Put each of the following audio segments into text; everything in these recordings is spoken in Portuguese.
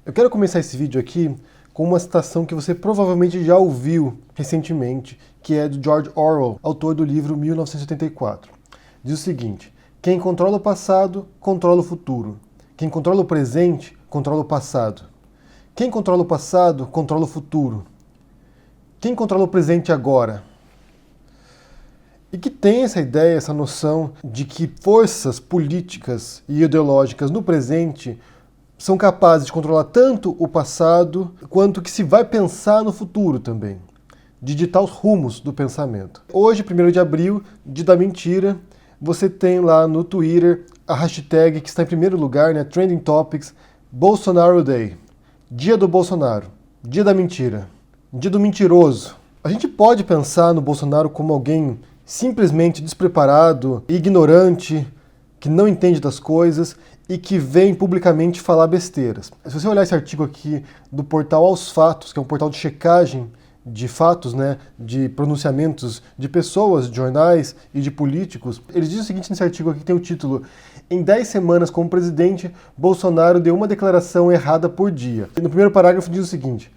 Eu quero começar esse vídeo aqui com uma citação que você provavelmente já ouviu recentemente, que é do George Orwell, autor do livro 1984. Diz o seguinte: quem controla o passado, controla o futuro. Quem controla o presente, controla o passado. Quem controla o passado, controla o futuro. Quem controla o presente agora? E que tem essa ideia, essa noção de que forças políticas e ideológicas no presente são capazes de controlar tanto o passado quanto que se vai pensar no futuro também, de ditar os rumos do pensamento. Hoje, 1º de abril, dia da mentira, você tem lá no Twitter a hashtag que está em primeiro lugar, né, Trending Topics, Bolsonaro Day, dia do Bolsonaro, dia da mentira, dia do mentiroso. A gente pode pensar no Bolsonaro como alguém simplesmente despreparado, ignorante, que não entende das coisas e que vem publicamente falar besteiras. Se você olhar esse artigo aqui do portal Aos Fatos, que é um portal de checagem de fatos, né, de pronunciamentos de pessoas, de jornais e de políticos, eles dizem o seguinte nesse artigo aqui, que tem o título: em 10 semanas como presidente, Bolsonaro deu uma declaração errada por dia. E no primeiro parágrafo diz o seguinte: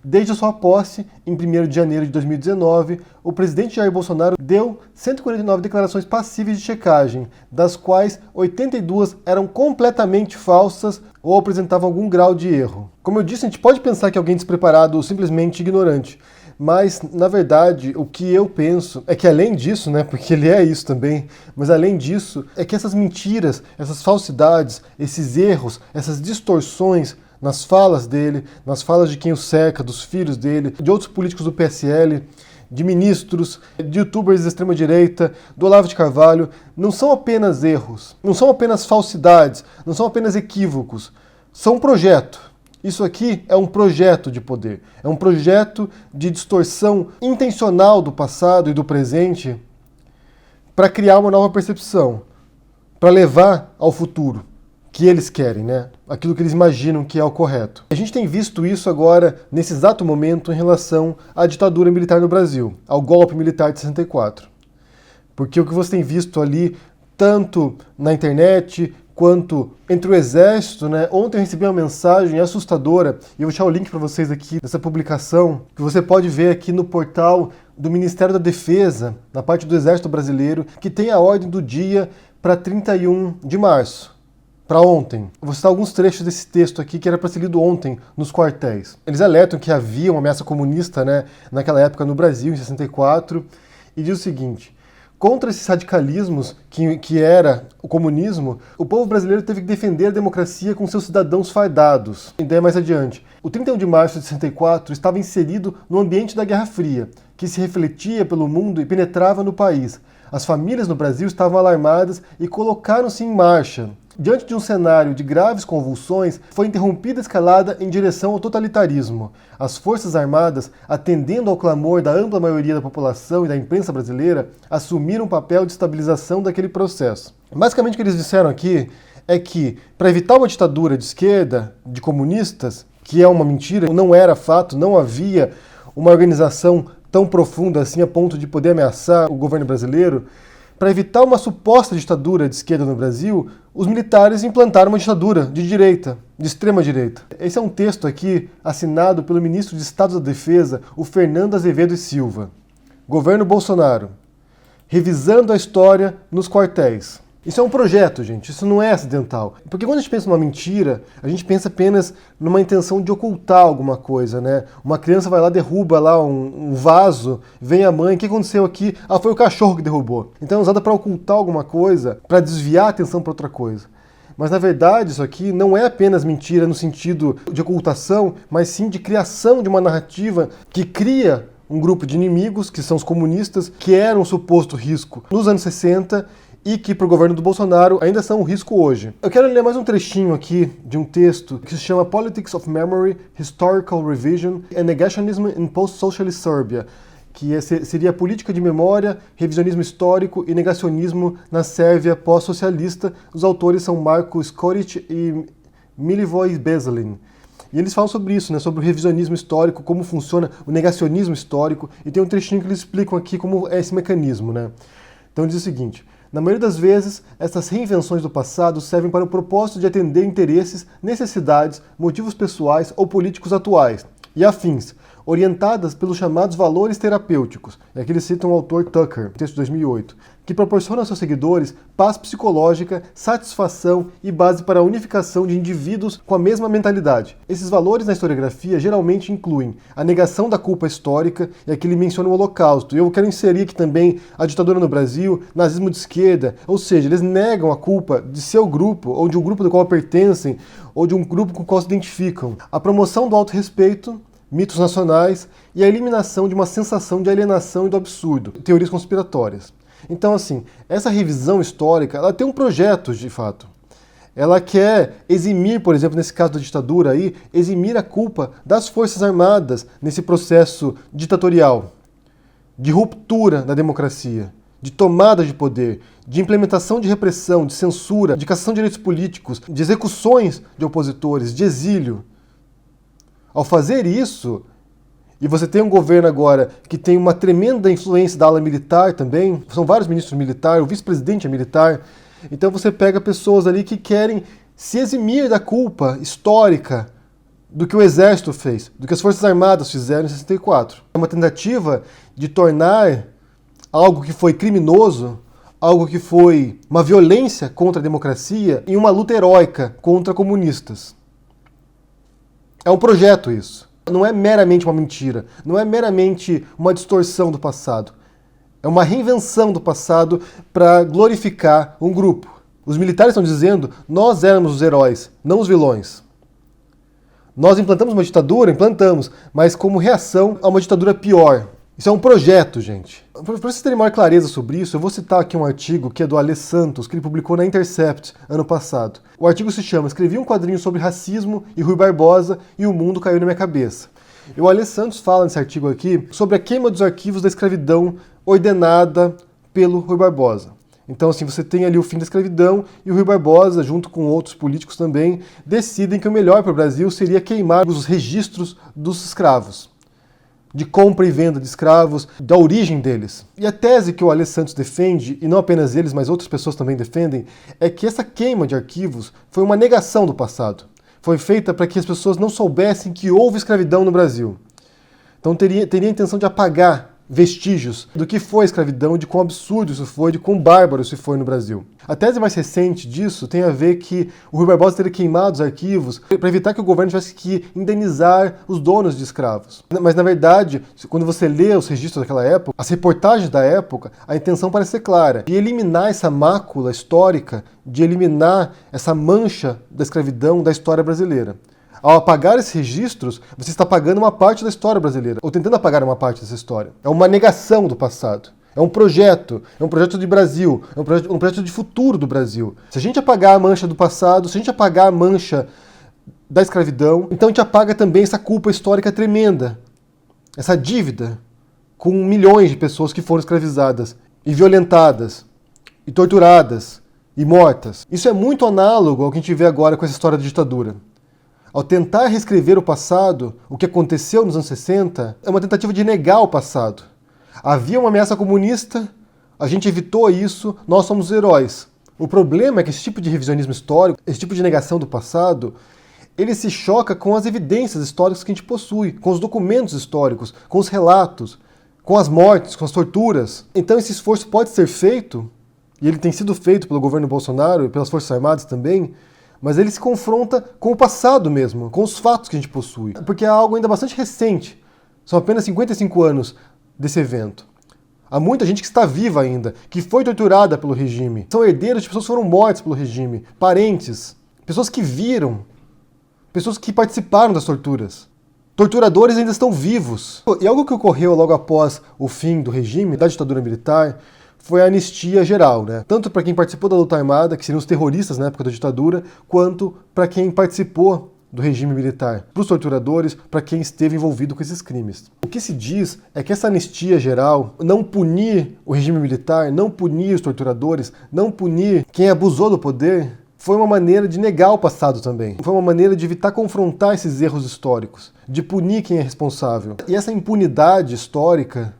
desde a sua posse, em 1º de janeiro de 2019, o presidente Jair Bolsonaro deu 149 declarações passíveis de checagem, das quais 82 eram completamente falsas ou apresentavam algum grau de erro. Como eu disse, a gente pode pensar que alguém despreparado ou simplesmente ignorante, mas, na verdade, o que eu penso é que além disso, né, porque ele é isso também, mas além disso, é que essas mentiras, essas falsidades, esses erros, essas distorções nas falas dele, nas falas de quem o cerca, dos filhos dele, de outros políticos do PSL, de ministros, de youtubers de extrema-direita, do Olavo de Carvalho, não são apenas erros, não são apenas falsidades, não são apenas equívocos, são um projeto. Isso aqui é um projeto de poder, é um projeto de distorção intencional do passado e do presente para criar uma nova percepção, para levar ao futuro que eles querem, né? Aquilo que eles imaginam que é o correto. A gente tem visto isso agora, nesse exato momento, em relação à ditadura militar no Brasil, ao golpe militar de 64. Porque o que você tem visto ali, tanto na internet quanto entre o exército, né? Ontem eu recebi uma mensagem assustadora, e eu vou deixar o link para vocês aqui dessa publicação, que você pode ver aqui no portal do Ministério da Defesa, na parte do Exército Brasileiro, que tem a ordem do dia para 31 de março. Para ontem. Eu vou citar alguns trechos desse texto aqui que era para ser lido ontem nos quartéis. Eles alertam que havia uma ameaça comunista, né, naquela época no Brasil, em 64, e diz o seguinte: contra esses radicalismos que era o comunismo, o povo brasileiro teve que defender a democracia com seus cidadãos fardados. Ideia mais adiante. O 31 de março de 64 estava inserido no ambiente da Guerra Fria, que se refletia pelo mundo e penetrava no país. As famílias no Brasil estavam alarmadas e colocaram-se em marcha. Diante de um cenário de graves convulsões, foi interrompida a escalada em direção ao totalitarismo. As Forças Armadas, atendendo ao clamor da ampla maioria da população e da imprensa brasileira, assumiram o papel de estabilização daquele processo. Basicamente o que eles disseram aqui é que, para evitar uma ditadura de esquerda, de comunistas, que é uma mentira, não era fato, não havia uma organização tão profunda assim a ponto de poder ameaçar o governo brasileiro, para evitar uma suposta ditadura de esquerda no Brasil, os militares implantaram uma ditadura de direita, de extrema-direita. Esse é um texto aqui assinado pelo ministro de Estado da Defesa, o Fernando Azevedo e Silva. Governo Bolsonaro. Revisando a história nos quartéis. Isso é um projeto, gente, isso não é acidental. Porque quando a gente pensa numa mentira, a gente pensa apenas numa intenção de ocultar alguma coisa, né? Uma criança vai lá, derruba lá um vaso, vem a mãe, o que aconteceu aqui? Ah, foi o cachorro que derrubou. Então é usada para ocultar alguma coisa, para desviar a atenção para outra coisa. Mas na verdade isso aqui não é apenas mentira no sentido de ocultação, mas sim de criação de uma narrativa que cria um grupo de inimigos, que são os comunistas, que eram um suposto risco nos anos 60, e que para o governo do Bolsonaro ainda são um risco hoje. Eu quero ler mais um trechinho aqui de um texto que se chama Politics of Memory, Historical Revision and Negationism in Post-Socialist Serbia, que seria a política de memória, revisionismo histórico e negacionismo na Sérvia pós-socialista. Os autores são Marko Skoric e Milivoje Beslin. E eles falam sobre isso, né, sobre o revisionismo histórico, como funciona o negacionismo histórico, e tem um trechinho que eles explicam aqui como é esse mecanismo, né? Então diz o seguinte: Na maioria das vezes, essas reinvenções do passado servem para o propósito de atender interesses, necessidades, motivos pessoais ou políticos atuais e afins, orientadas pelos chamados valores terapêuticos. E aqui eles citam o autor Tucker, texto de 2008, que proporciona aos seus seguidores paz psicológica, satisfação e base para a unificação de indivíduos com a mesma mentalidade. Esses valores na historiografia geralmente incluem a negação da culpa histórica, e aqui ele menciona o Holocausto. E eu quero inserir aqui também a ditadura no Brasil, nazismo de esquerda, ou seja, eles negam a culpa de seu grupo, ou de um grupo do qual pertencem, ou de um grupo com o qual se identificam. A promoção do autorrespeito, mitos nacionais e a eliminação de uma sensação de alienação e do absurdo, teorias conspiratórias. Então, assim, essa revisão histórica, ela tem um projeto, de fato. Ela quer eximir, por exemplo, nesse caso da ditadura aí, eximir a culpa das Forças Armadas nesse processo ditatorial, de ruptura da democracia, de tomada de poder, de implementação de repressão, de censura, de cassação de direitos políticos, de execuções de opositores, de exílio. Ao fazer isso, e você tem um governo agora que tem uma tremenda influência da ala militar também, são vários ministros militares, o vice-presidente é militar, então você pega pessoas ali que querem se eximir da culpa histórica do que o Exército fez, do que as Forças Armadas fizeram em 64. É uma tentativa de tornar algo que foi criminoso, algo que foi uma violência contra a democracia, em uma luta heróica contra comunistas. É um projeto isso. Não é meramente uma mentira. Não é meramente uma distorção do passado. É uma reinvenção do passado para glorificar um grupo. Os militares estão dizendo, nós éramos os heróis, não os vilões. Nós implantamos uma ditadura? Implantamos, mas como reação a uma ditadura pior. Isso é um projeto, gente. Para vocês terem maior clareza sobre isso, eu vou citar aqui um artigo que é do Alê Santos, que ele publicou na Intercept ano passado. O artigo se chama Escrevi um quadrinho sobre racismo e Rui Barbosa e o mundo caiu na minha cabeça. E o Alê Santos fala nesse artigo aqui sobre a queima dos arquivos da escravidão ordenada pelo Rui Barbosa. Então, assim, você tem ali o fim da escravidão e o Rui Barbosa, junto com outros políticos também, decidem que o melhor para o Brasil seria queimar os registros dos escravos, de compra e venda de escravos, da origem deles. E a tese que o Alê Santos defende, e não apenas eles, mas outras pessoas também defendem, é que essa queima de arquivos foi uma negação do passado. Foi feita para que as pessoas não soubessem que houve escravidão no Brasil. Então teria a intenção de apagar vestígios do que foi a escravidão, de quão absurdo isso foi, de quão bárbaro isso foi no Brasil. A tese mais recente disso tem a ver que o Rui Barbosa teria queimado os arquivos para evitar que o governo tivesse que indenizar os donos de escravos. Mas, na verdade, quando você lê os registros daquela época, as reportagens da época, a intenção parece ser clara, de eliminar essa mácula histórica, de eliminar essa mancha da escravidão da história brasileira. Ao apagar esses registros, você está apagando uma parte da história brasileira, ou tentando apagar uma parte dessa história. É uma negação do passado. É um projeto de Brasil, é um projeto de futuro do Brasil. Se a gente apagar a mancha do passado, se a gente apagar a mancha da escravidão, então a gente apaga também essa culpa histórica tremenda, essa dívida com milhões de pessoas que foram escravizadas, e violentadas, e torturadas, e mortas. Isso é muito análogo ao que a gente vê agora com essa história da ditadura. Ao tentar reescrever o passado, o que aconteceu nos anos 60, é uma tentativa de negar o passado. Havia uma ameaça comunista, a gente evitou isso, nós somos heróis. O problema é que esse tipo de revisionismo histórico, esse tipo de negação do passado, ele se choca com as evidências históricas que a gente possui, com os documentos históricos, com os relatos, com as mortes, com as torturas. Então esse esforço pode ser feito, e ele tem sido feito pelo governo Bolsonaro e pelas Forças Armadas também, mas ele se confronta com o passado mesmo, com os fatos que a gente possui. Porque é algo ainda bastante recente. São apenas 55 anos desse evento. Há muita gente que está viva ainda, que foi torturada pelo regime. São herdeiros de pessoas que foram mortas pelo regime, parentes, pessoas que viram, pessoas que participaram das torturas. Torturadores ainda estão vivos. E algo que ocorreu logo após o fim do regime, da ditadura militar, foi a anistia geral, né? Tanto para quem participou da luta armada, que seriam os terroristas na época da ditadura, quanto para quem participou do regime militar, para os torturadores, para quem esteve envolvido com esses crimes. O que se diz é que essa anistia geral, não punir o regime militar, não punir os torturadores, não punir quem abusou do poder, foi uma maneira de negar o passado também. Foi uma maneira de evitar confrontar esses erros históricos, de punir quem é responsável. E essa impunidade histórica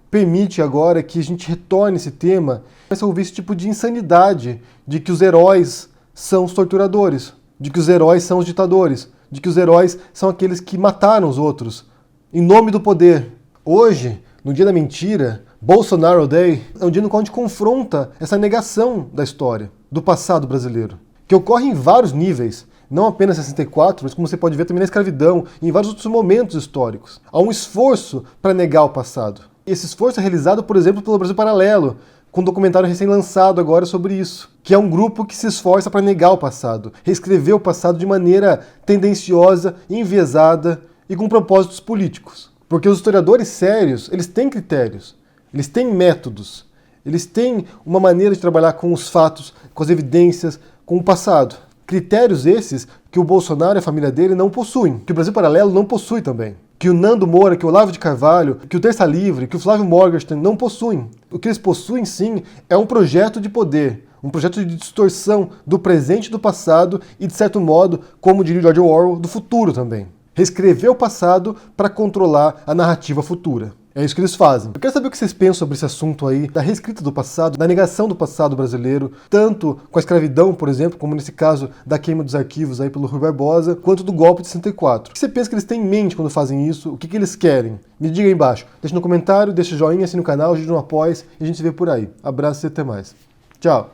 permite agora que a gente retorne esse tema, começa a ouvir esse tipo de insanidade de que os heróis são os torturadores, de que os heróis são os ditadores, de que os heróis são aqueles que mataram os outros, em nome do poder. Hoje, no dia da mentira, Bolsonaro Day, é um dia no qual a gente confronta essa negação da história, do passado brasileiro, que ocorre em vários níveis, não apenas em 64, mas como você pode ver também na escravidão e em vários outros momentos históricos. Há um esforço para negar o passado. Esse esforço é realizado, por exemplo, pelo Brasil Paralelo, com um documentário recém-lançado agora sobre isso, que é um grupo que se esforça para negar o passado, reescrever o passado de maneira tendenciosa, enviesada e com propósitos políticos. Porque os historiadores sérios, eles têm critérios, eles têm métodos, eles têm uma maneira de trabalhar com os fatos, com as evidências, com o passado. Critérios esses que o Bolsonaro e a família dele não possuem, que o Brasil Paralelo não possui também, que o Nando Moura, que o Olavo de Carvalho, que o Terça Livre, que o Flávio Morgenstern não possuem. O que eles possuem, sim, é um projeto de poder, um projeto de distorção do presente e do passado e, de certo modo, como diria George Orwell, do futuro também. Reescrever o passado para controlar a narrativa futura. É isso que eles fazem. Eu quero saber o que vocês pensam sobre esse assunto aí, da reescrita do passado, da negação do passado brasileiro, tanto com a escravidão, por exemplo, como nesse caso da queima dos arquivos aí pelo Rui Barbosa, quanto do golpe de 64. O que você pensa que eles têm em mente quando fazem isso? O que eles querem? Me diga aí embaixo. Deixa no comentário, deixa o joinha, assina o canal, ajude no apoia e a gente se vê por aí. Abraço e até mais. Tchau!